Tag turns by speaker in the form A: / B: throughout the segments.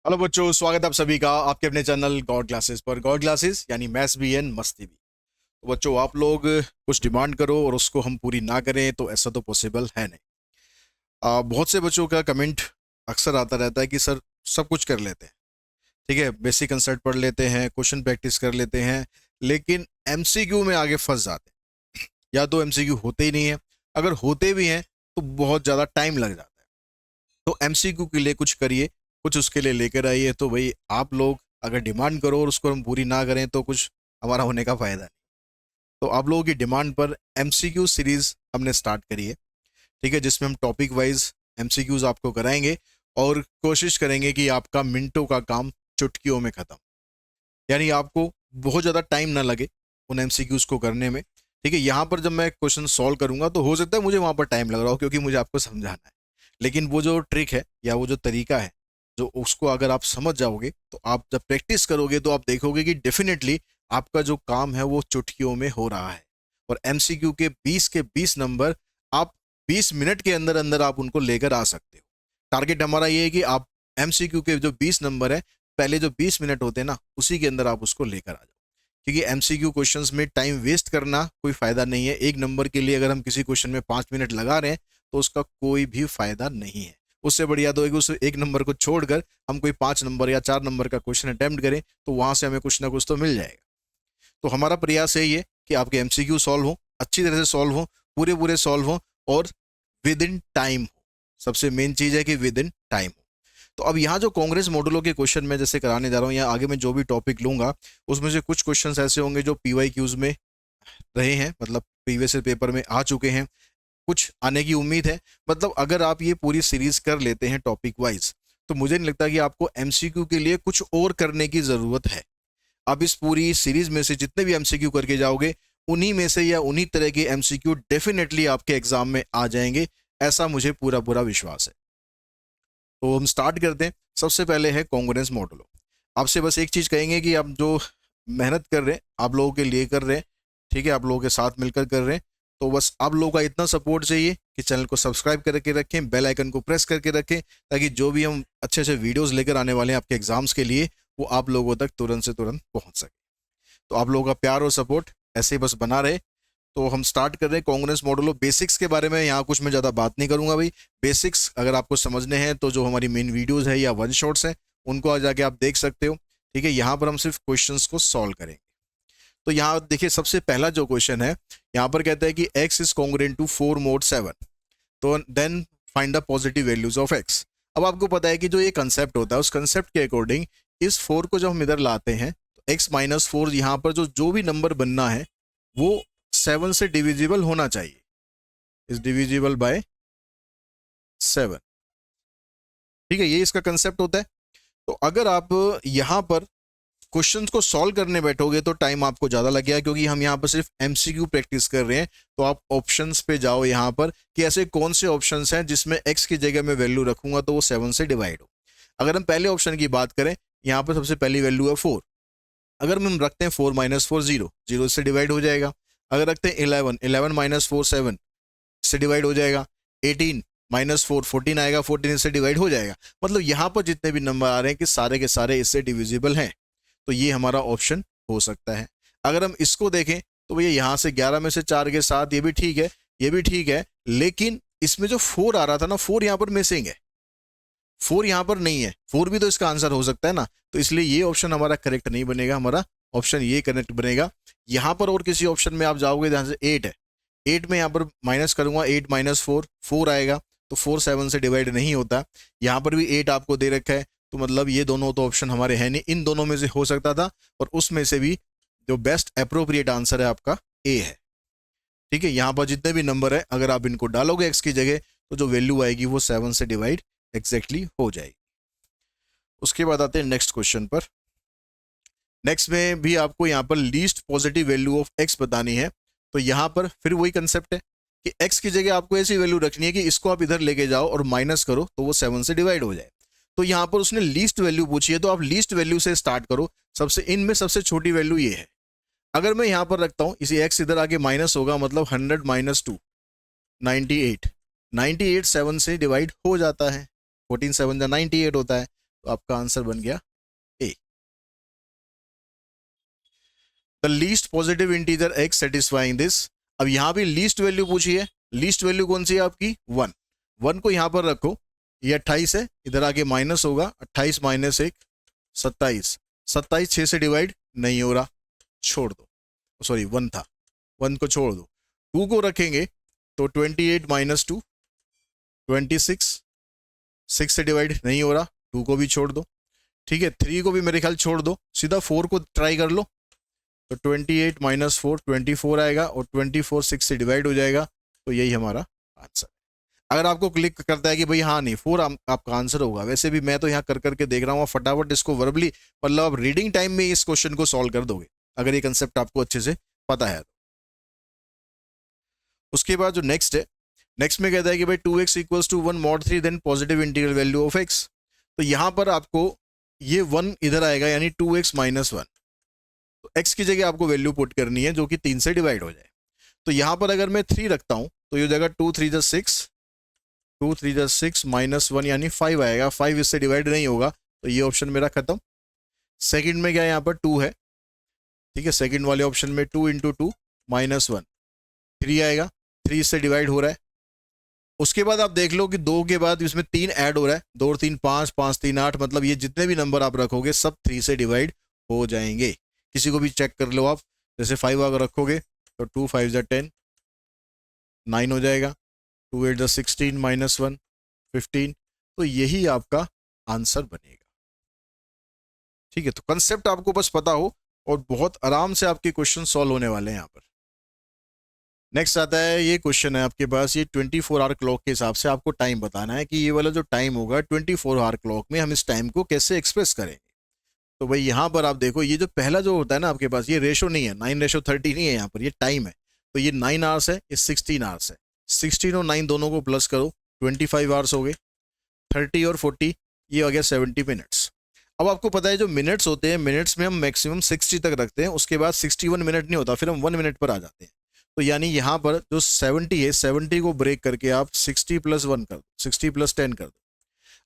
A: Hello बच्चों, स्वागत है आप सभी का आपके अपने चैनल गॉड क्लासेस पर। गॉड क्लासेस यानी मैथ्स भी एंड मस्ती भी। तो बच्चों, आप लोग कुछ डिमांड करो और उसको हम पूरी ना करें तो ऐसा तो पॉसिबल है नहीं। बहुत से बच्चों का कमेंट अक्सर आता रहता है कि सर सब कुछ कर लेते हैं, ठीक है, बेसिक कंसेप्ट पढ़ लेते हैं, क्वेश्चन प्रैक्टिस कर लेते हैं, लेकिन एमसीक्यू में आगे फंस जाते हैं। या तो एमसीक्यू होते ही नहीं है, अगर होते भी हैं तो बहुत ज़्यादा टाइम लग जाता है। तो एमसीक्यू के लिए कुछ करिए, कुछ उसके लिए लेकर आइए। तो भाई आप लोग अगर डिमांड करो और उसको हम पूरी ना करें तो कुछ हमारा होने का फायदा नहीं। तो आप लोगों की डिमांड पर एमसीक्यू सीरीज हमने स्टार्ट करी है, ठीक है, जिसमें हम टॉपिक वाइज एमसीक्यूज आपको कराएंगे और कोशिश करेंगे कि आपका मिनटों का काम चुटकियों में खत्म, यानी आपको बहुत ज़्यादा टाइम ना लगे उन एमसीक्यूज को करने में। ठीक है, यहाँ पर जब मैं क्वेश्चन सॉल्व करूंगा तो हो सकता है मुझे वहाँ पर टाइम लग रहा हो, क्योंकि मुझे आपको समझाना है। लेकिन वो जो ट्रिक है या वो जो तरीका है, जो उसको अगर आप समझ जाओगे तो आप जब प्रैक्टिस करोगे तो आप देखोगे कि डेफिनेटली आपका जो काम है वो चुटकियों में हो रहा है। और एमसीक्यू के 20 नंबर आप 20 मिनट के अंदर अंदर आप उनको लेकर आ सकते हो। टारगेट हमारा ये है कि आप एमसीक्यू के जो 20 नंबर है, पहले जो 20 मिनट होते हैं ना, उसी के अंदर आप उसको लेकर आ जाओ। क्योंकि एमसीक्यू क्वेश्चंस में टाइम वेस्ट करना कोई फायदा नहीं है। एक नंबर के लिए अगर हम किसी क्वेश्चन में 5 मिनट लगा रहे हैं तो उसका कोई भी फायदा नहीं है। उससे बढ़िया तो है कि उस एक नंबर को छोड़कर हम कोई 5 नंबर या 4 नंबर का क्वेश्चन अटेम्प्ट करें, तो वहां से हमें कुछ ना कुछ तो मिल जाएगा। तो हमारा प्रयास यही है कि आपके एमसीक्यू सॉल्व हो, अच्छी तरह से सॉल्व हो, पूरे पूरे सॉल्व हो और विद इन टाइम हो। सबसे मेन चीज है कि विद इन टाइम हो। तो अब यहाँ जो कांग्रेस मॉडलों के क्वेश्चन मैं जैसे कराने जा रहा हूँ या आगे मैं जो भी टॉपिक लूंगा, उसमें से कुछ क्वेश्चंस ऐसे होंगे जो पीवाई क्यूज में रहे हैं, मतलब प्रीवियस पेपर में आ चुके हैं, कुछ आने की उम्मीद है। मतलब अगर आप ये पूरी सीरीज कर लेते हैं टॉपिक वाइज, तो मुझे नहीं लगता कि आपको एमसीक्यू के लिए कुछ और करने की जरूरत है। आप इस पूरी सीरीज में से जितने भी एमसीक्यू करके जाओगे, उन्हीं में से या उन्हीं तरह के एमसीक्यू डेफिनेटली आपके एग्जाम में आ जाएंगे, ऐसा मुझे पूरा पूरा विश्वास है। तो हम स्टार्ट करते हैं। सबसे पहले है कॉन्ग्रुएंस मॉडलो। आपसे बस एक चीज कहेंगे कि आप जो मेहनत कर रहे हैं आप लोगों के लिए कर रहे हैं, ठीक है, आप लोगों के साथ मिलकर कर रहे हैं। तो बस आप लोगों का इतना सपोर्ट चाहिए कि चैनल को सब्सक्राइब करके रखें, बेल आइकन को प्रेस करके रखें, ताकि जो भी हम अच्छे अच्छे वीडियोस लेकर आने वाले हैं आपके एग्जाम्स के लिए, वो आप लोगों तक तुरंत से तुरंत पहुंच सके। तो आप लोगों का प्यार और सपोर्ट ऐसे ही बस बना रहे। तो हम स्टार्ट कर रहे हैं कांग्रेस मॉडल ऑफ बेसिक्स के बारे में। यहाँ कुछ मैं ज़्यादा बात नहीं करूंगा भाई। बेसिक्स अगर आपको समझने हैं तो जो हमारी मेन वीडियोस है या वन शॉट्स हैं, उनको आ जाके आप देख सकते हो। ठीक है, यहाँ पर हम सिर्फ क्वेश्चंस को सॉल्व करेंगे। तो यहाँ देखिए, सबसे पहला जो क्वेश्चन है, यहाँ पर कहता है कि x is congruent to 4 mod 7, तो then find the positive values of x। अब आपको पता है कि जो ये कंसेप्ट होता है, उस कंसेप्ट के अकॉर्डिंग इस 4 को जब हम इधर लाते हैं तो x-4 यहाँ पर जो जो भी नंबर बनना है वो 7 से डिविजिबल होना चाहिए, इज डिविजिबल बाय 7। ठीक है, ये इसका कंसेप्ट होता है। तो अगर आप यहाँ पर क्वेश्चंस को सॉल्व करने बैठोगे तो टाइम आपको ज्यादा लग गया, क्योंकि हम यहाँ पर सिर्फ एमसीक्यू प्रैक्टिस कर रहे हैं। तो आप ऑप्शंस पे जाओ यहाँ पर कि ऐसे कौन से ऑप्शंस हैं जिसमें x की जगह में वैल्यू रखूंगा तो वो 7 से डिवाइड हो। अगर हम पहले ऑप्शन की बात करें, यहाँ पर सबसे पहली वैल्यू है 4। अगर हम रखते हैं 4 - 4 0, 0 से डिवाइड हो जाएगा। अगर रखते हैं 11, 11 - 4 7 से डिवाइड हो जाएगा। 18 -4 14 आएगा, 14 इससे डिवाइड हो जाएगा। मतलब यहाँ पर जितने भी नंबर आ रहे हैं कि सारे के सारे इससे डिविजिबल हैं, तो ये हमारा ऑप्शन हो सकता है। अगर हम इसको देखें तो भैया यहाँ से 11 में से 4 के साथ, ये भी ठीक है, ये भी ठीक है, लेकिन इसमें जो 4 आ रहा था ना, 4 यहाँ पर मिसिंग है, 4 यहाँ पर नहीं है। 4 भी तो इसका आंसर हो सकता है ना, तो इसलिए ये ऑप्शन हमारा करेक्ट नहीं बनेगा, हमारा ऑप्शन ये करेक्ट बनेगा। यहाँ पर और किसी ऑप्शन में आप जाओगे जहाँ से 8 है, 8 में यहाँ पर माइनस करूंगा, 8 - 4 4 आएगा, तो 4 7 से डिवाइड नहीं होता। यहाँ पर भी 8 आपको दे रखा है, तो मतलब ये दोनों तो ऑप्शन हमारे हैं नहीं, इन दोनों में से हो सकता था, और उसमें से भी जो बेस्ट अप्रोप्रिएट आंसर है आपका ए है। ठीक है, यहाँ पर जितने भी नंबर है अगर आप इनको डालोगे एक्स की जगह, तो जो वैल्यू आएगी वो 7 से डिवाइड एग्जैक्टली हो जाएगी। उसके बाद आते हैं नेक्स्ट क्वेश्चन पर। नेक्स्ट में भी आपको यहाँ पर least positive value of x बतानी है। तो यहाँ पर फिर वही कंसेप्ट है कि x की जगह आपको ऐसी वैल्यू रखनी है कि इसको आप इधर लेके जाओ और माइनस करो तो वो 7 से डिवाइड हो जाए। तो यहाँ पर उसने लीस्ट वैल्यू पूछी है, तो आप लीस्ट वैल्यू से स्टार्ट करो। सबसे इनमें सबसे छोटी वैल्यू ये है। अगर मैं यहाँ पर रखता हूँ इसी x इधर आके माइनस होगा, मतलब 100 - 2 98, 98 7 से डिवाइड हो जाता है। 14 7 98 होता है, तो आपका आंसर बन गया A. The least positive integer X satisfying this. अब यहां भी लीस्ट वैल्यू पूछी है। लीस्ट वैल्यू कौन सी है आपकी? 1। 1 को यहां पर रखो, ये 28 है, इधर आगे माइनस होगा, 28 माइनस 1 27। 27 6 से डिवाइड नहीं हो रहा, छोड़ दो, सॉरी 1 था, 1 को छोड़ दो। 2 को रखेंगे तो 28 माइनस 2 26, 6 से डिवाइड नहीं हो रहा, 2 को भी छोड़ दो। ठीक है, 3 को भी मेरे ख्याल छोड़ दो, सीधा 4 को ट्राई कर लो, तो 28 माइनस 4 24 आएगा, और 24 6 से डिवाइड हो जाएगा, तो यही हमारा आंसर है। अगर आपको क्लिक करता है कि भाई हाँ नहीं 4 आपका आंसर होगा, वैसे भी मैं तो यहाँ कर करके देख रहा हूँ, फटाफट इसको वर्बली मतलब आप रीडिंग टाइम में इस क्वेश्चन को सॉल्व कर दोगे अगर ये कंसेप्ट आपको अच्छे से पता है। उसके बाद जो नेक्स्ट है, नेक्स्ट में कहता है कि भाई 2x equals to 1 mod 3 then positive integral value of x। तो यहां पर आपको ये 1 इधर आएगा, यानी 2x माइनस 1, तो x की जगह आपको वैल्यू पुट करनी है जो कि 3 से डिवाइड हो जाए। तो यहां पर अगर मैं 3 रखता हूं तो ये हो जाएगा 2 3 6, 2 3 6 माइनस 1 यानी 5 आएगा, 5 इससे डिवाइड नहीं होगा, तो ये ऑप्शन मेरा खत्म। सेकंड में क्या है, यहाँ पर 2 है, ठीक है, सेकंड वाले ऑप्शन में 2 इंटू 2 माइनस 1 3 आएगा, 3 इससे डिवाइड हो रहा है। उसके बाद आप देख लो कि 2 के बाद इसमें 3 ऐड हो रहा है, 2 और 3 5, 5 3 8, मतलब ये जितने भी नंबर आप रखोगे सब 3 से डिवाइड हो जाएंगे। किसी को भी चेक कर लो आप, जैसे 5 अगर रखोगे तो 2 5 जा 10, 9 हो जाएगा, 2 8 जा 16 माइनस 1 15, तो यही आपका आंसर बनेगा। ठीक है, तो कंसेप्ट आपको बस पता हो और बहुत आराम से आपके क्वेश्चन सॉल्व होने वाले हैं यहाँ पर। नेक्स्ट आता है, ये क्वेश्चन है आपके पास, ये 24 आवर क्लॉक के हिसाब से आपको टाइम बताना है कि ये वाला जो टाइम होगा 24 आवर क्लॉक में हम इस टाइम को कैसे एक्सप्रेस करेंगे। तो भाई यहाँ पर आप देखो, ये जो पहला जो होता है ना आपके पास, ये रेशो नहीं है, 9:30 नहीं है यहाँ पर, ये टाइम है। तो ये 9 आवर्स है, ये 16 आवर्स है, 16 और 9 दोनों को प्लस करो, 25 आवर्स हो गए, 30 और 40 ये हो गया 70 मिनट्स। अब आपको पता है जो मिनट्स होते हैं, मिनट्स में हम मैक्सिमम 60 तक रखते हैं, उसके बाद 61 मिनट नहीं होता, फिर हम 1 मिनट पर आ जाते हैं। तो यानी यहाँ पर जो 70 है, 70 को ब्रेक करके आप 60 प्लस 1 कर दो, 60 प्लस 10 कर दो।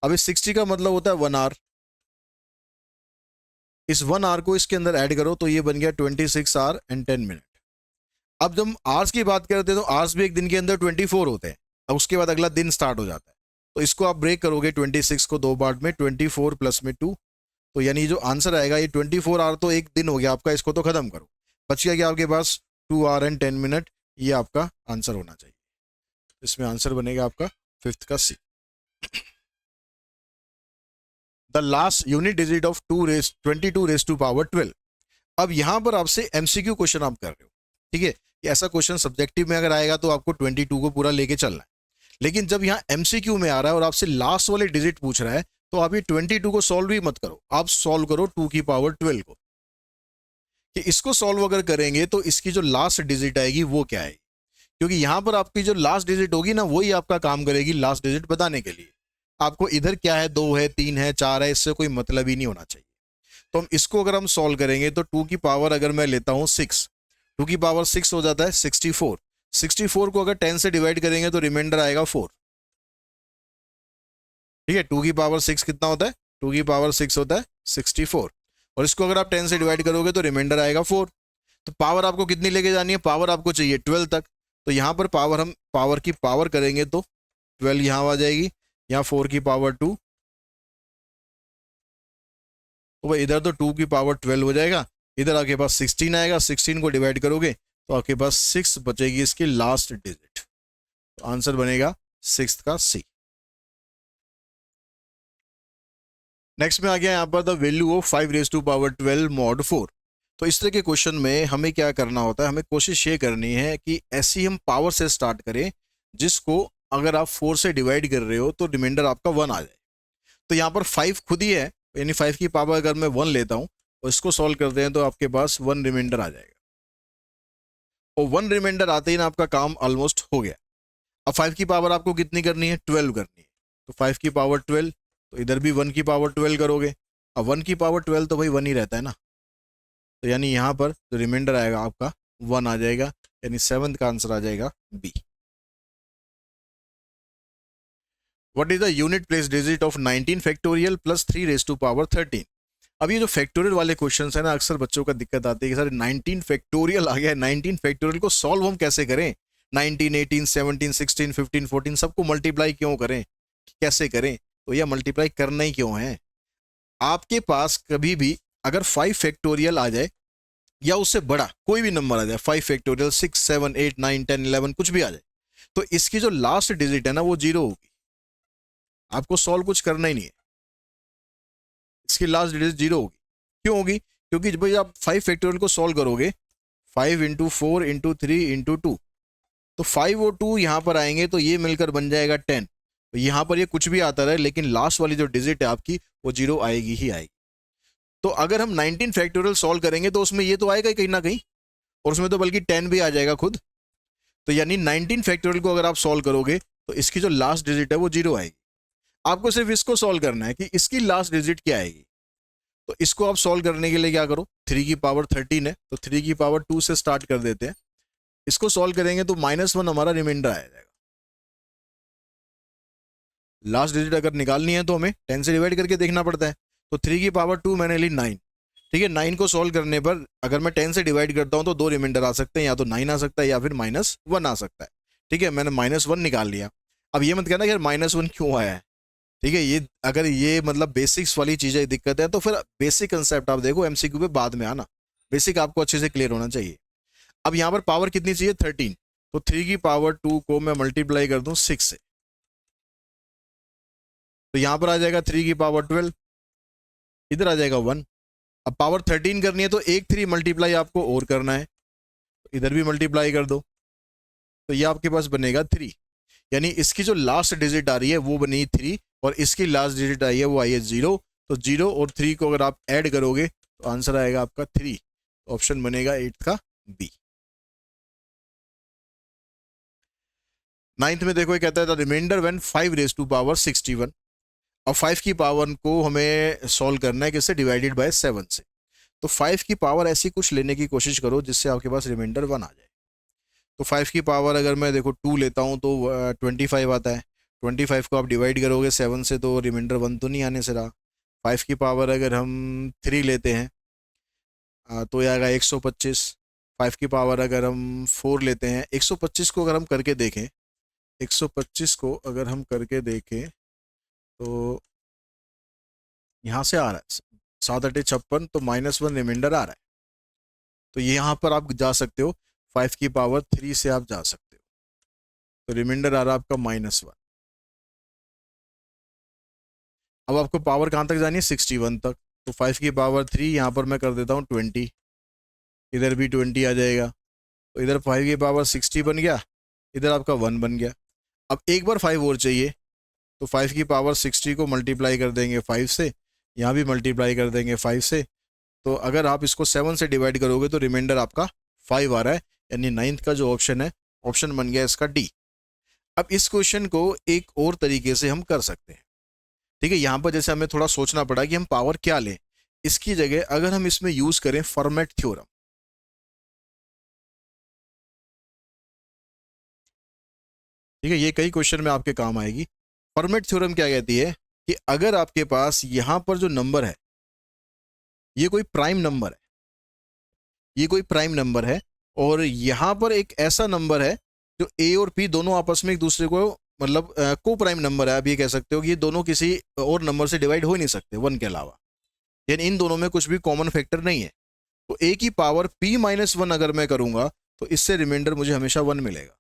A: अब इस 60 का मतलब होता है 1 आवर, इस 1 आवर को इसके अंदर ऐड करो तो ये बन गया 26 आवर एंड 10 मिनट। अब जब हम आवर्स की बात करते हैं तो आवर्स भी एक दिन के अंदर 24 होते हैं, अब उसके बाद अगला दिन स्टार्ट हो जाता है। तो इसको आप ब्रेक करोगे 26 को 2 पार्ट में, 24 प्लस में 2, तो यानी जो आंसर आएगा ये 24 आवर तो एक दिन हो गया आपका, इसको तो खत्म करो, बच गया क्या आपके पास 2 आवर एंड 10 मिनट, ये आपका आंसर होना चाहिए। इसमें आंसर बनेगा आपका 5th का C. The last unit digit of 22 raise to power 12। अब यहां पर आपसे एमसीक्यू क्वेश्चन आप कर रहे हो, ठीक है, ऐसा क्वेश्चन सब्जेक्टिव में अगर आएगा तो आपको 22 को पूरा लेके चलना है, लेकिन जब यहाँ एमसीक्यू में आ रहा है और आपसे लास्ट वाले डिजिट पूछ रहा है तो आप ये 22 को सॉल्व ही मत करो, आप सॉल्व करो 2 की पावर 12 को, कि इसको सॉल्व अगर करेंगे तो इसकी जो लास्ट डिजिट आएगी वो क्या है, क्योंकि यहां पर आपकी जो लास्ट डिजिट होगी ना वही आपका काम करेगी लास्ट डिजिट बताने के लिए। आपको इधर क्या है, 2 है 3 है 4 है, इससे कोई मतलब ही नहीं होना चाहिए। तो हम इसको अगर हम सॉल्व करेंगे तो 2 की पावर अगर मैं लेता हूं 6, 2 की पावर 6 हो जाता है 64, 64 को अगर 10 से डिवाइड करेंगे तो रिमाइंडर आएगा 4। ठीक है, 2 की पावर 6 कितना होता है, 2 की पावर 6 होता है 64, और इसको अगर आप 10 से डिवाइड करोगे तो रिमाइंडर आएगा 4। तो पावर आपको कितनी लेके जानी है, पावर आपको चाहिए 12 तक, तो यहां पर पावर हम पावर की पावर करेंगे तो 12 यहां आ जाएगी, यहाँ 4 की पावर 2, तो भाई इधर तो 2 की पावर 12 हो जाएगा, इधर आपके पास 16 आएगा, 16 को डिवाइड करोगे तो आपके पास 6 बचेगी इसकी लास्ट डिजिट, तो आंसर बनेगा 6th का सी। नेक्स्ट में आ गया यहाँ पर the value of 5 raise to power 12 mod 4। तो इस तरह के क्वेश्चन में हमें क्या करना होता है, हमें कोशिश ये करनी है कि ऐसी हम पावर से स्टार्ट करें जिसको अगर आप 4 से डिवाइड कर रहे हो तो रिमाइंडर आपका 1 आ जाए। तो यहाँ पर 5 खुद ही है, यानी 5 की पावर अगर मैं 1 लेता हूँ और इसको सॉल्व करते हैं तो आपके पास 1 रिमाइंडर आ जाएगा, और 1 रिमाइंडर आते ही ना आपका काम ऑलमोस्ट हो गया। अब 5 की पावर आपको कितनी करनी है, 12 करनी है, तो 5 की पावर 12, तो इधर भी 1 की पावर 12 करोगे, अब 1 की पावर 12 तो भाई 1 ही रहता है ना, तो यानी यहाँ पर जो रिमाइंडर आएगा आपका 1 आ जाएगा, यानी 7th का आंसर आ जाएगा B. What is the unit place digit of 19 factorial plus 3 raise to power 13। अब ये जो फैक्टोरियल वाले क्वेश्चंस है ना, अक्सर बच्चों का दिक्कत आती है कि सर 19 फैक्टोरियल आ गया है, 19 फैक्टोरियल को सॉल्व हम कैसे करें, 19 18 17 16 15 14 सबको मल्टीप्लाई क्यों करें, कैसे करें। तो यह मल्टीप्लाई करना ही क्यों है। आपके पास कभी भी अगर 5 फैक्टोरियल आ जाए या उससे बड़ा कोई भी नंबर आ जाए, 5 फैक्टोरियल 6 7 8 9 10 11 कुछ भी आ जाए, तो इसकी जो लास्ट डिजिट है ना वो जीरो होगी। आपको सॉल्व कुछ करना ही नहीं है, इसकी लास्ट डिजिट जीरो होगी। क्यों होगी, क्योंकि जब आप 5 फैक्टोरियल को सॉल्व करोगे 5 इंटू 4 इंटू 3 इंटू 2, तो 5 और 2 यहां पर आएंगे तो ये मिलकर बन जाएगा 10। तो यहां पर ये कुछ भी आता रहे लेकिन लास्ट वाली जो डिजिट है आपकी वो जीरो आएगी ही आएगी। तो अगर हम 19 फैक्टोरियल सॉल्व करेंगे तो उसमें ये तो आएगा ही कहीं ना कहीं, और उसमें तो बल्कि 10 भी आ जाएगा खुद। तो यानी 19 फैक्टोरियल को अगर आप सॉल्व करोगे तो इसकी जो लास्ट डिजिट है वो जीरो आएगी। आपको सिर्फ इसको सॉल्व करना है कि इसकी लास्ट डिजिट क्या आएगी। तो इसको आप सॉल्व करने के लिए क्या करो, 3 की पावर 13 है तो 3 की पावर 2 से स्टार्ट कर देते हैं। इसको सॉल्व करेंगे तो -1 हमारा रिमाइंडर आ जाएगा। लास्ट डिजिट अगर निकालनी है तो हमें 10 से डिवाइड करके देखना पड़ता है। तो 3 की पावर 2 मैंने ली 9, ठीक है। 9 को सॉल्व करने पर अगर मैं 10 से डिवाइड करता हूं तो 2 रिमाइंडर आ सकते हैं, या तो 9 आ सकता है या फिर -1 आ सकता है, ठीक है। मैंने -1 निकाल लिया। अब ये मत कहना यार -1 क्यों आया है, ठीक है। ये अगर ये मतलब बेसिक्स वाली चीजें दिक्कत है तो फिर बेसिक कंसेप्ट आप देखो, एमसीक्यू पे बाद में आना, बेसिक आपको अच्छे से क्लियर होना चाहिए। अब यहाँ पर पावर कितनी चाहिए, 13, तो 3 की पावर 2 को मैं मल्टीप्लाई कर दूं 6 से, तो यहां पर आ जाएगा 3 की पावर 12, इधर आ जाएगा 1। अब पावर 13 करनी है तो एक 3 मल्टीप्लाई आपको और करना है, तो इधर भी मल्टीप्लाई कर दो, तो ये आपके पास बनेगा 3। यानी इसकी जो लास्ट डिजिट आ रही है वो बनी 3 और इसकी लास्ट डिजिट आई है वो आई है 0। तो 0 और 3 को अगर आप ऐड करोगे तो आंसर आएगा आपका 3। ऑप्शन बनेगा 8 का बी। नाइन्थ में देखो ये कहता है remainder when 5 raise to power 61। और 5 की पावर को हमें सॉल्व करना है किससे, डिवाइडेड बाय 7 से। तो 5 की पावर ऐसी कुछ लेने की कोशिश करो जिससे आपके पास रिमाइंडर 1 आ जाए। तो 5 की पावर अगर मैं देखो 2 लेता हूँ तो 25 आता है। 25 को आप डिवाइड करोगे 7 से तो रिमाइंडर 1 तो नहीं आने से रहा। 5 की पावर अगर हम 3 लेते हैं तो ये आएगा 125। 5 की पावर अगर हम 4 लेते हैं, 125 को अगर हम करके देखें, 125 को अगर हम करके देखें तो यहाँ से आ रहा है 7 8 56, तो -1 रिमाइंडर आ रहा है। तो यहाँ पर आप जा सकते हो 5 की पावर 3 से आप जा सकते हो, तो रिमाइंडर आ रहा है आपका -1। अब आपको पावर कहाँ तक जानी है, 61 तक। तो 5 की पावर 3 यहाँ पर मैं कर देता हूँ 20, इधर भी 20 आ जाएगा। तो इधर 5 की पावर 60 बन गया, इधर आपका 1 बन गया। अब एक बार 5 और चाहिए, तो 5 की पावर 60 को मल्टीप्लाई कर देंगे 5 से, यहाँ भी मल्टीप्लाई कर देंगे 5 से। तो अगर आप इसको 7 से डिवाइड करोगे तो रिमाइंडर आपका 5 आ रहा है, यानी 9th का जो ऑप्शन है, ऑप्शन बन गया इसका डी। अब इस क्वेश्चन को एक और तरीके से हम कर सकते हैं, ठीक है। यहाँ पर जैसे हमें थोड़ा सोचना पड़ा कि हम पावर क्या लें, इसकी जगह अगर हम इसमें यूज करें फॉर्मेट थ्योरम, ठीक है, ये कई क्वेश्चन में आपके काम आएगी। फॉर्मेट थ्योरम क्या कहती है कि अगर आपके पास यहां पर जो नंबर है ये कोई प्राइम नंबर है, ये कोई प्राइम नंबर है, और यहां पर एक ऐसा नंबर है जो ए और पी दोनों आपस में एक दूसरे को मतलब को प्राइम नंबर है, आप ये कह सकते हो कि ये दोनों किसी और नंबर से डिवाइड हो ही नहीं सकते 1 के अलावा, यानी इन दोनों में कुछ भी कॉमन फैक्टर नहीं है। तो ए की पावर p-1 अगर मैं करूंगा तो इससे रिमाइंडर मुझे हमेशा 1 मिलेगा,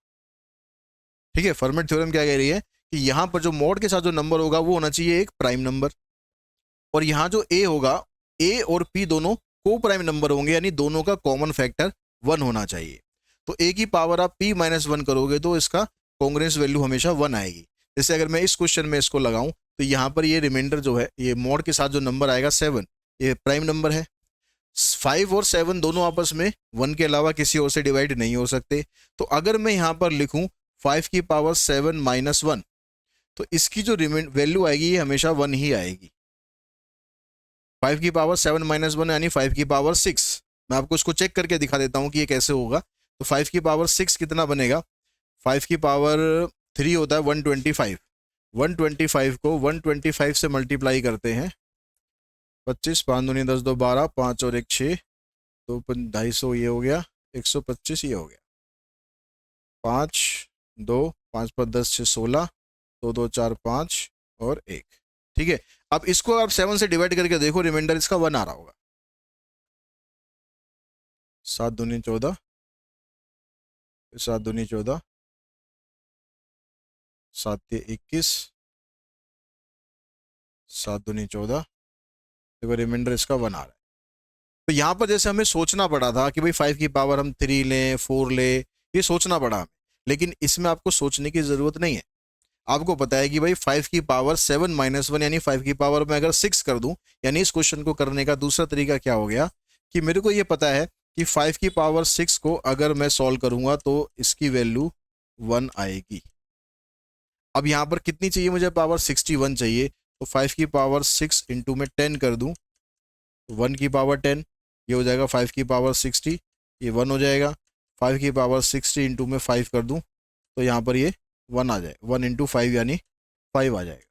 A: ठीक है। फॉर्मेट थ्योरम क्या कह रही है कि यहां पर जो मॉड के साथ जो नंबर होगा वो होना चाहिए एक प्राइम नंबर, और यहाँ जो ए होगा, ए और पी दोनों को प्राइम नंबर होंगे, यानी दोनों का कॉमन फैक्टर 1 होना चाहिए। तो ए की पावर आप p-1 करोगे तो इसका कॉन्ग्रुएंस वैल्यू हमेशा 1 आएगी। जैसे अगर मैं इस क्वेश्चन में इसको लगाऊं तो यहाँ पर ये रिमाइंडर जो है, ये मॉड के साथ जो नंबर आएगा 7, ये प्राइम नंबर है। 5 और 7 दोनों आपस में 1 के अलावा किसी और से डिवाइड नहीं हो सकते। तो अगर मैं यहाँ पर लिखूं 5 की पावर 7 -1, तो इसकी जो वैल्यू आएगी ये हमेशा 1 ही आएगी। 5 की पावर 7 -1 यानी 5 की पावर 6। मैं आपको इसको चेक करके दिखा देता हूं कि ये कैसे होगा। तो 5 की पावर 6 कितना बनेगा, 5 की पावर 3 होता है 125, 125 को 125 से मल्टीप्लाई करते हैं, 25, 5 दूनी 10, 2 12, 5 और 1 6, 2 250 ये हो गया, 125 ये हो गया, 5 2 5 5 10 6 16, 2 2 4 5 और 1। ठीक है, अब इसको आप 7 से डिवाइड करके देखो, रिमाइंडर इसका 1 आ रहा होगा। 7 दूनी 14, 7 दूनी 14, 7 21, 7 दूनी 14, देखो रिमाइंडर इसका 1 आ रहा है। तो यहाँ पर जैसे हमें सोचना पड़ा था कि भाई 5 की पावर हम 3 लें 4 लें, ये सोचना पड़ा हमें, लेकिन इसमें आपको सोचने की जरूरत नहीं है। आपको पता है कि भाई 5 की पावर 7 -1 यानी 5 की पावर में अगर 6 कर दूं, यानी इस क्वेश्चन को करने का दूसरा तरीका क्या हो गया कि मेरे को ये पता है कि 5 की पावर 6 को अगर मैं सॉल्व करूंगा तो इसकी वैल्यू 1 आएगी। अब यहाँ पर कितनी चाहिए मुझे पावर, 61 चाहिए, तो 5 की पावर 6 इंटू में 10 कर दूं, 1 की पावर 10, ये हो जाएगा 5 की पावर 60, ये 1 हो जाएगा, 5 की पावर 60 इंटू में 5 कर दूं तो यहाँ पर ये 1 आ जाए, 1 इंटू 5 यानी 5 आ जाएगा।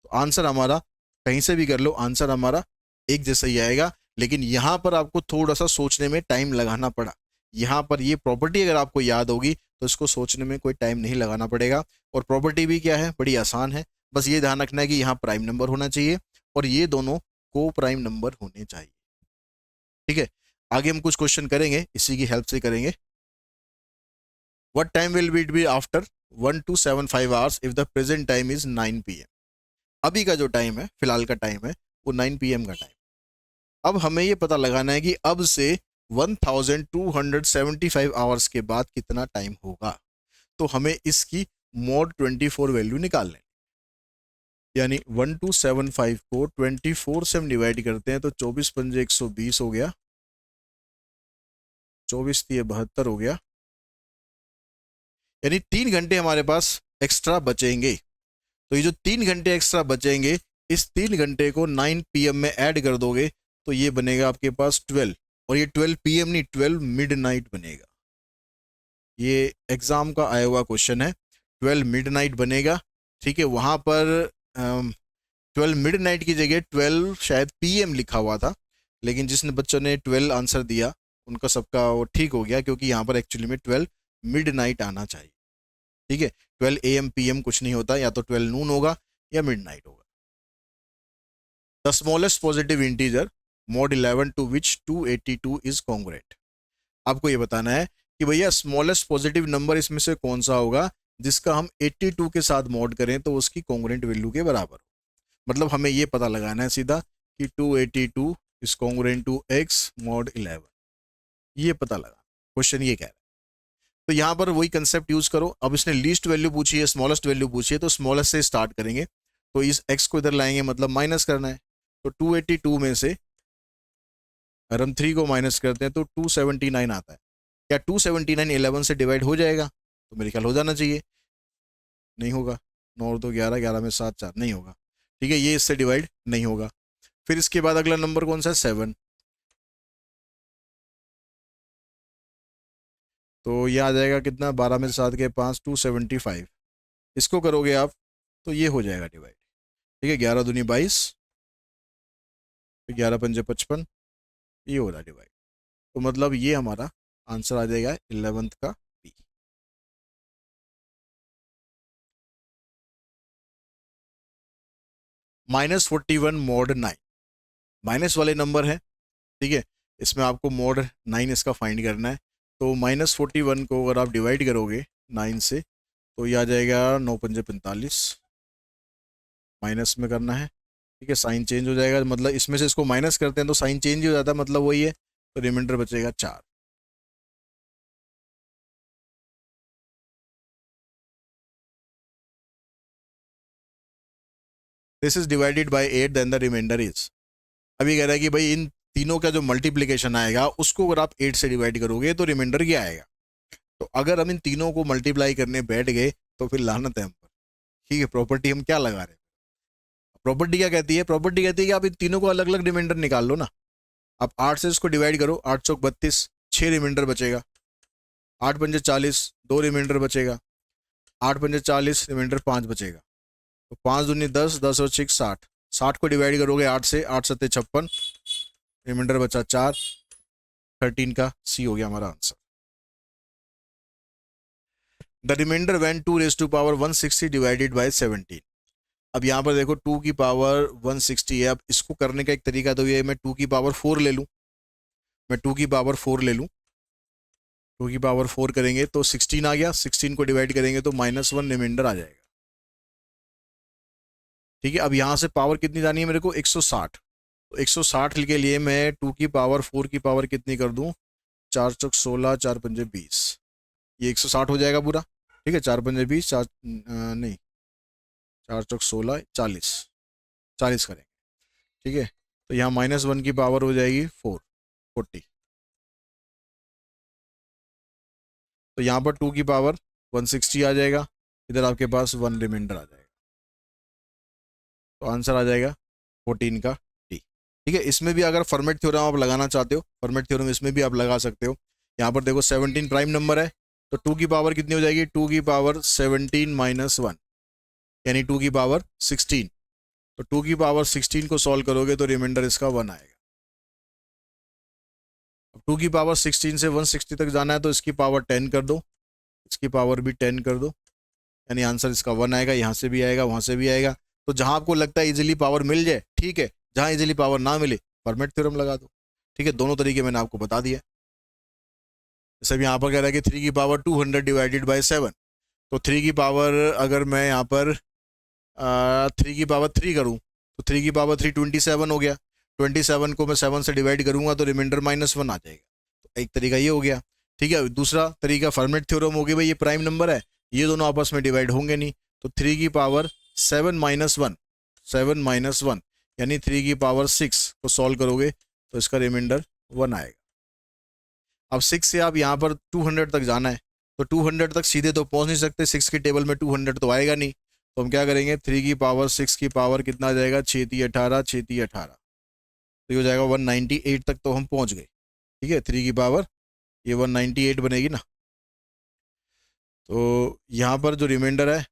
A: तो आंसर हमारा कहीं से भी कर लो, आंसर हमारा एक जैसा ही आएगा, लेकिन यहाँ पर आपको थोड़ा सा सोचने में टाइम लगाना पड़ा। यहाँ पर ये प्रॉपर्टी अगर आपको याद होगी तो इसको सोचने में कोई टाइम नहीं लगाना पड़ेगा। और प्रॉपर्टी भी क्या है, बड़ी आसान है, बस ये ध्यान रखना है कि यहाँ प्राइम नंबर होना चाहिए और ये दोनों को प्राइम नंबर होने चाहिए। ठीक है, आगे हम कुछ क्वेश्चन करेंगे, इसी की हेल्प से करेंगे। What time will it be after 1275 hours if the present time is 9 PM? अभी का जो टाइम है, फिलहाल का टाइम है, वो 9 PM का टाइम। अब हमें ये पता लगाना है कि अब से 1275 आवर्स के बाद कितना टाइम होगा। तो हमें इसकी mod 24 वैल्यू निकालने, यानी 1275 को 24 से हम डिवाइड करते हैं तो 24 पंजे 120 हो गया, 24 3 72 हो गया, यानी 3 घंटे हमारे पास एक्स्ट्रा बचेंगे। तो ये जो 3 घंटे एक्स्ट्रा बचेंगे, इस 3 घंटे को 9 PM में ऐड कर दोगे तो ये बनेगा आपके पास 12, और ये 12 PM नहीं, 12 मिडनाइट बनेगा। ये एग्जाम का आया हुआ क्वेश्चन है, 12 मिडनाइट बनेगा। ठीक है, वहां पर 12 मिडनाइट की जगह 12 शायद PM लिखा हुआ था, लेकिन जिसने बच्चों ने 12 आंसर दिया उनका सबका वो ठीक हो गया, क्योंकि यहाँ पर एक्चुअली में 12 मिडनाइट आना चाहिए। ठीक है, 12 AM PM कुछ नहीं होता, या तो 12 नून होगा या मिडनाइट होगा। The smallest positive integer mod 11 to which 282 is congruent. आपको ये बताना है कि भैया स्मॉलेस्ट पॉजिटिव नंबर इसमें से कौन सा होगा जिसका हम 82 के साथ मॉड करें तो उसकी कॉन्ग्रुएंट वैल्यू के बराबर। मतलब हमें ये पता लगाना है सीधा कि 282 is congruent to x mod 11, ये पता लगा, क्वेश्चन ये कह रहा है। तो यहाँ पर वही कंसेप्ट यूज करो। अब इसने लीस्ट वैल्यू पूछी है, स्मॉलेस्ट वैल्यू पूछी है, तो स्मॉलेस्ट से स्टार्ट करेंगे। तो इस x को इधर लाएंगे, मतलब माइनस करना है। तो 282 में से अगर हम 3 को माइनस करते हैं तो 279 आता है। क्या 279 11 से डिवाइड हो जाएगा? तो मेरे ख्याल हो जाना चाहिए, नहीं होगा। 9 और 2 11, 11 में 7 4, नहीं होगा। ठीक है, ये इससे डिवाइड नहीं होगा। फिर इसके बाद अगला नंबर कौन सा है? 7। तो ये आ जाएगा कितना, 12 में 7 के 5, 275। इसको करोगे आप तो ये हो जाएगा डिवाइड। ठीक है, 11 दूनी 22, 11 पंजे 55, ये हो रहा है डिवाइड। तो मतलब ये हमारा आंसर आ जाएगा 11th का बी। -41 mod 9, माइनस वाले नंबर है। ठीक है, इसमें आपको mod 9 इसका फाइंड करना है। तो -41 को अगर आप डिवाइड करोगे 9 से तो ये आ जाएगा 9 पंजे 45, माइनस में करना है। ठीक है, साइन चेंज हो जाएगा, मतलब इसमें से इसको माइनस करते हैं तो साइन चेंज ही हो जाता है, मतलब वही है। तो रिमाइंडर बचेगा 4। This is divided by 8, then the remainder is. अभी कह रहा है कि भाई इन तीनों का जो मल्टीप्लीकेशन आएगा उसको अगर आप 8 से डिवाइड करोगे तो रिमाइंडर क्या आएगा। तो अगर हम इन तीनों को मल्टीप्लाई करने बैठ गए तो फिर लानत है हम पर। ठीक है, प्रॉपर्टी हम क्या लगा रहे हैं? प्रॉपर्टी क्या कहती है? प्रॉपर्टी कहती है कि आप इन तीनों को अलग अलग रिमाइंडर निकाल लो ना। आप 8 से इसको डिवाइड करो, 8 चौक 32, 6 रिमाइंडर बचेगा। 8 पंजे 40, 2 रिमाइंडर बचेगा। 8 पंजे 40, रिमाइंडर 5 बचेगा। तो 5 दूनी 10, 10 और 6 60, 60 को डिवाइड करोगे 8 से, 8 सत्ते 56, रिमाइंडर बचा 4, 13 का सी हो गया हमारा answer. The remainder when 2 raise to power 160 divided by 17। अब यहाँ पर देखो 2 की पावर 160 है। अब इसको करने का एक तरीका तो ये है, मैं 2 की पावर 4 ले लूँ, मैं 2 की पावर 4 ले लूँ, 2 की पावर 4 करेंगे तो 16 आ गया, 16 को डिवाइड करेंगे तो -1 रिमाइंडर आ जाएगा। ठीक है, अब यहाँ से पावर कितनी जानी है मेरे को, 160, तो 160 के लिए मैं 2 की पावर 4 की पावर कितनी कर दूँ, 4 चौक 16, 4 पंजे 20, ये 160 हो जाएगा पूरा। ठीक है, 4 पंजे 20, नहीं 4 चौक 16, 40, 40 करेंगे। ठीक है, तो यहाँ -1 की पावर हो जाएगी 40, तो यहाँ पर 2 की पावर 160 आ जाएगा, इधर आपके पास 1 रिमाइंडर आ जाएगा, तो आंसर आ जाएगा 14 का डी। ठीक है, इसमें भी अगर फॉर्मेट थ्योरम आप लगाना चाहते हो, फॉर्मेट थ्योरम इसमें भी आप लगा सकते हो। यहाँ पर देखो 17 प्राइम नंबर है, तो 2 की पावर कितनी हो जाएगी, 2 की पावर 17 -1 यानी 2 की पावर 16, तो 2 की पावर 16 को सॉल्व करोगे तो रिमाइंडर इसका 1 आएगा। अब 2 की पावर 16 से 160 तक जाना है तो इसकी पावर 10 कर दो, इसकी पावर भी 10 कर दो, यानी आंसर इसका 1 आएगा। यहाँ से भी आएगा, वहाँ से भी आएगा, तो जहाँ आपको लगता है इजीली पावर मिल जाए ठीक है, जहाँ इजीली पावर ना मिले फॉर्मेट थ्योरम लगा दो। ठीक है, दोनों तरीके मैंने आपको बता दिया। जैसे यहाँ पर कह रहा है कि 3 की पावर 200 डिवाइडेड बाय 7, तो 3 की पावर अगर मैं यहाँ पर 3 की पावर 3 करूँ तो 3 की पावर 3 27 हो गया, 27 को मैं 7 से डिवाइड करूंगा तो रिमाइंडर -1 आ जाएगा। तो एक तरीका ये हो गया। ठीक है, दूसरा तरीका फॉर्मेट थ्योरम हो गया, भाई ये प्राइम नंबर है, ये दोनों आपस में डिवाइड होंगे नहीं, तो 3 की पावर 7 -1, 7 -1 यानी 3 की पावर 6 को सॉल्व करोगे तो इसका रिमाइंडर 1 आएगा। अब 6 से आप यहाँ पर 200 तक जाना है, तो 200 तक सीधे तो पहुंच नहीं सकते, 6 की टेबल में 200 तो आएगा नहीं, तो हम क्या करेंगे, 3 की पावर 6 की पावर कितना आ जाएगा, 6 18, 6 18, तो ये हो जाएगा 198 तक तो हम पहुंच गए। ठीक है, 3 की पावर ये 198 बनेगी ना, तो यहाँ पर जो रिमाइंडर है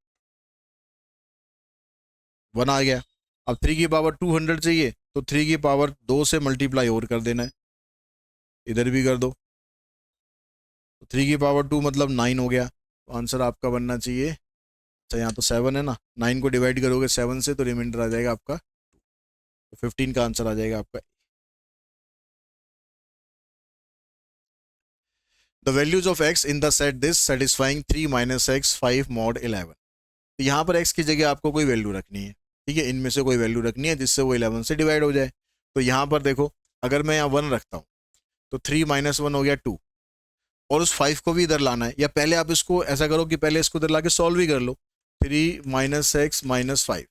A: 1 आ गया। अब 3 की पावर 200 चाहिए तो 3 की पावर 2 से मल्टीप्लाई और कर देना है, इधर भी कर दो, तो 3 की पावर 2 मतलब 9 हो गया, तो आंसर आपका बनना चाहिए, अच्छा यहाँ तो 7 है ना, 9 को डिवाइड करोगे 7 से तो रिमाइंडर आ जाएगा आपका 2, तो 15 का आंसर आ जाएगा आपका। The values of x in the set this satisfying 3 - x 5 mod 11, तो यहाँ पर x की जगह आपको कोई वैल्यू रखनी है। ठीक है, इनमें से कोई वैल्यू रखनी है जिससे वो 11 से डिवाइड हो जाए। तो यहाँ पर देखो अगर मैं यहाँ 1 रखता हूँ तो 3 - 1 हो गया 2, और उस 5 को भी इधर लाना है, या पहले आप इसको ऐसा करो कि पहले इसको इधर ला के सॉल्व ही कर लो, 3 - x - 5,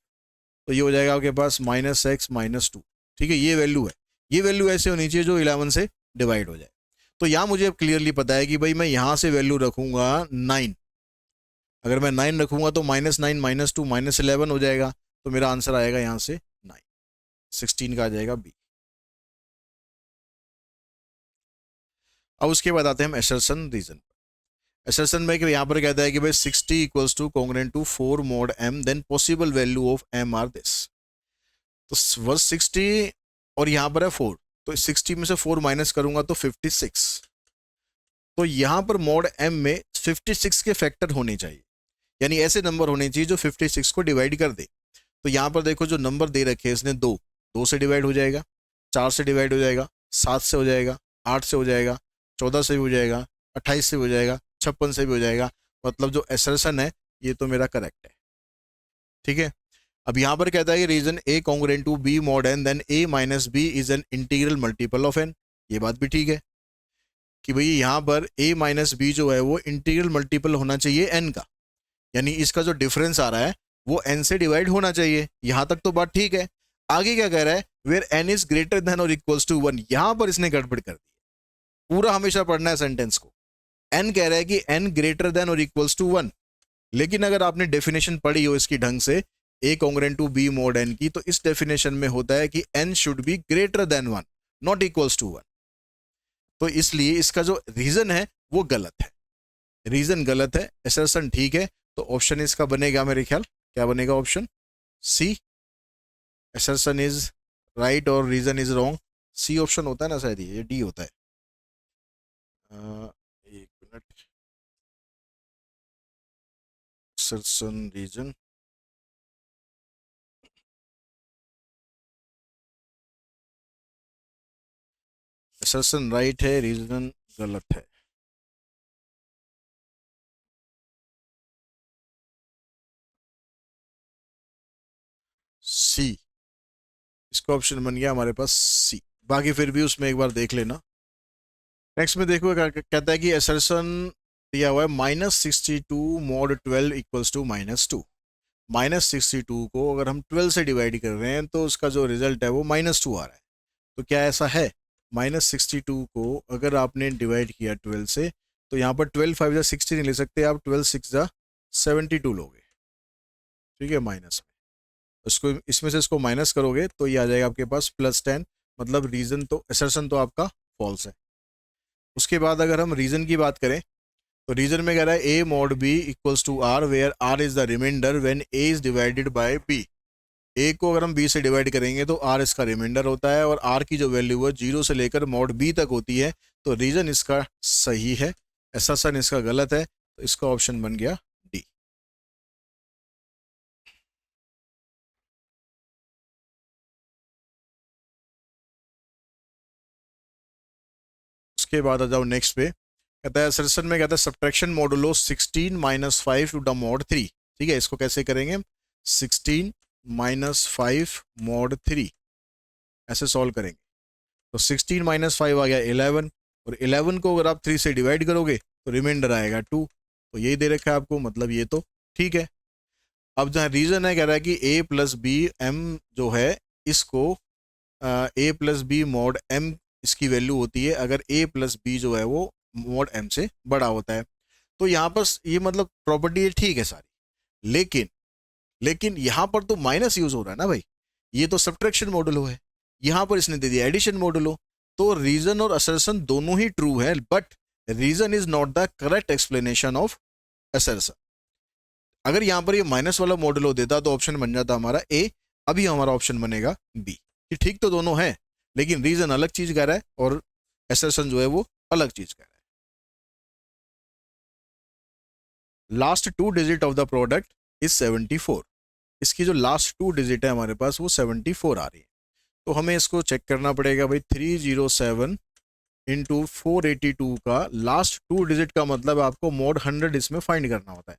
A: तो ये हो जाएगा आपके पास -x - 2। ठीक है, ये वैल्यू है, ये वैल्यू ऐसे होनी चाहिए जो 11 से डिवाइड हो जाए। तो यहाँ मुझे अब क्लियरली पता है कि भाई मैं यहाँ से वैल्यू रखूंगा 9, अगर मैं 9 रखूंगा तो -9 - 2 -11 हो जाएगा, तो मेरा आंसर आएगा यहाँ से 9, 16 का आ जाएगा बी। अब उसके बाद आते हैं हम एसर्शन रीजन। एसर्शन में यहाँ पर कहता है कि भाई 60 equals to congruent to 4 mod m, then possible value of m are this. तो 160 और यहाँ पर है 4, तो 60 में से 4 माइनस करूंगा तो 56, तो यहाँ पर mod m में 56 के फैक्टर होने चाहिए, यानी ऐसे नंबर होने चाहिए जो 56 को डिवाइड कर दे। तो यहाँ पर देखो जो नंबर दे रखे हैं इसने 2 से डिवाइड हो जाएगा, 4 से डिवाइड हो जाएगा, 7 से हो जाएगा, 8 से हो जाएगा, 14 से भी हो जाएगा, 28 से भी हो जाएगा, 56 से भी हो जाएगा, मतलब जो एसर्शन है ये तो मेरा करेक्ट है। ठीक है, अब यहाँ पर कहता है कि reason a congruent to b mod n, देन a - b is an integral multiple of n। ये बात भी ठीक है कि भाई यहाँ पर a - b जो है वो इंटीग्रल मल्टीपल होना चाहिए n का, यानी इसका जो डिफरेंस आ रहा है वो n से डिवाइड होना चाहिए। यहां तक तो बात ठीक है। आगे क्या कह रहा है, where n is greater than और इक्वल्स टू 1, यहां पर इसने गड़बड़ कर दी। पूरा हमेशा पढ़ना है सेंटेंस को, n कह रहा है कि n ग्रेटर देन और इक्वल्स टू 1, लेकिन अगर आपने डेफिनेशन पढ़ी हो इसकी ढंग से a congruent to b mod n की, तो इस डेफिनेशन में होता है कि n should be greater than 1 not equals to 1, तो इसलिए इसका जो रीजन है वो गलत है, रीजन गलत है, एसर्शन ठीक है, तो ऑप्शन इसका बनेगा मेरे ख्याल, क्या बनेगा option C, assertion is right और reason is wrong. C option होता है ना शायद, ये डी होता है। एक minute, assertion reason, assertion right है, रीजन गलत है। सी, इसका ऑप्शन बन गया हमारे पास सी। बाकी फिर भी उसमें एक बार देख लेना। नेक्स्ट में देखो कहता है कि असर्शन दिया हुआ है -62 mod 12 इक्वल्स टू -2। -62 को अगर हम 12 से डिवाइड कर रहे हैं तो उसका जो रिजल्ट है वो -2 आ रहा है। तो क्या ऐसा है? -62 को अगर आपने डिवाइड किया 12 से, तो यहाँ पर 12 5 60 नहीं ले सकते आप, 12 6 72 लोगे, ठीक है, माइनस में। उसको इसमें से इसको माइनस करोगे तो ये आ जाएगा आपके पास +10, मतलब रीजन तो असर्शन तो आपका फॉल्स है। उसके बाद अगर हम रीजन की बात करें तो रीजन में कह रहा है A mod B equals to R where R is the remainder when A is divided by B. A को अगर हम बी से डिवाइड करेंगे तो आर इसका रिमाइंडर होता है और आर की जो वैल्यू है 0 से लेकर मॉड बी तक होती है। तो रीजन इसका सही है, असर्शन इसका गलत है, तो इसका ऑप्शन बन गया डी। उसके बाद आ जाओ नेक्स्ट पे, कहता है असर्शन में कहता है subtraction modulo 16 - 5 to the mod 3। ठीक है, इसको कैसे करेंगे? 16 - 5 मॉड 3 ऐसे सॉल्व करेंगे। तो 16 - 5 आ गया 11, और 11 को अगर आप 3 से डिवाइड करोगे तो रिमाइंडर आएगा 2। तो यही दे रखा है आपको, मतलब ये तो ठीक है। अब जहाँ रीजन है, कह रहा है कि a + b m जो है इसको a + b मॉड m इसकी वैल्यू होती है अगर a + b जो है वो मॉड m से बड़ा होता है। तो यहाँ पर ये मतलब प्रॉपर्टी ठीक है सारी, लेकिन यहाँ पर तो माइनस यूज हो रहा है ना भाई, ये तो सब्ट्रैक्शन मॉडुलो है, यहाँ पर इसने दे दिया एडिशन मॉडुलो। तो रीजन और असर्शन दोनों ही ट्रू है, but reason is not the correct explanation of assertion. अगर यहाँ पर ये माइनस वाला मॉडुलो देता तो ऑप्शन बन जाता हमारा ए, अभी हमारा ऑप्शन बनेगा बी। कि ठीक तो दोनों है, लेकिन रीजन अलग चीज कह रहा है और असर्शन जो है वो अलग चीज कह रहा है। Last 2 digit of the product is 74। इसकी जो लास्ट 2 डिजिट है हमारे पास वो 74 आ रही है। तो हमें इसको चेक करना पड़ेगा भाई, 307 × 482 का लास्ट 2 डिजिट का मतलब आपको मॉड 100 इसमें फाइंड करना होता है।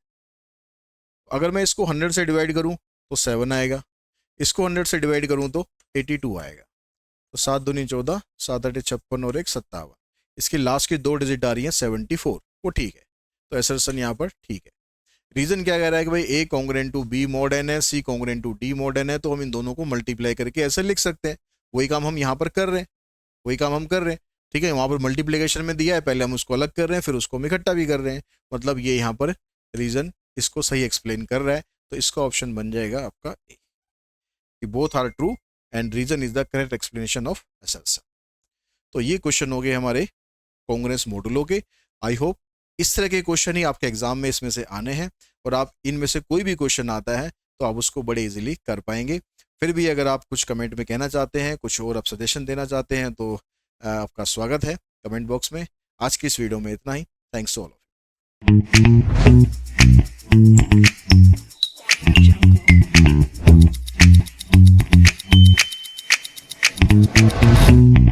A: अगर मैं इसको 100 से डिवाइड करूं तो 7 आएगा, इसको 100 से डिवाइड करूं तो 82 आएगा। तो 7 दूनी 14, 7 8 56 और 1 57। इसकी लास्ट की 2 डिजिट आ रही है 74, वो ठीक है। तो असर्शन यहाँ पर ठीक है। रीजन क्या कह रहा है कि भाई A congruent to B mod N है, C congruent to D mod N है, तो हम इन दोनों को मल्टीप्लाई करके ऐसे लिख सकते हैं। वही काम हम यहाँ पर कर रहे हैं, वही काम हम कर रहे हैं, ठीक है। वहाँ पर मल्टीप्लिकेशन में दिया है, पहले हम उसको अलग कर रहे हैं, फिर उसको हम इकट्ठा भी कर रहे हैं, मतलब ये यहाँ पर रीजन इसको सही एक्सप्लेन कर रहा है। तो इसका ऑप्शन बन जाएगा आपका ए, कि both are true and reason is the correct explanation of assertion. तो ये क्वेश्चन हो गए हमारे कांग्रेस मॉडुलो के। आई होप इस तरह के क्वेश्चन ही आपके एग्जाम में इसमें से आने हैं, और आप इनमें से कोई भी क्वेश्चन आता है तो आप उसको बड़े इजीली कर पाएंगे। फिर भी अगर आप कुछ कमेंट में कहना चाहते हैं, कुछ और आप सजेशन देना चाहते हैं, तो आपका स्वागत है कमेंट बॉक्स में। आज की इस वीडियो में इतना ही। Thanks to all of you.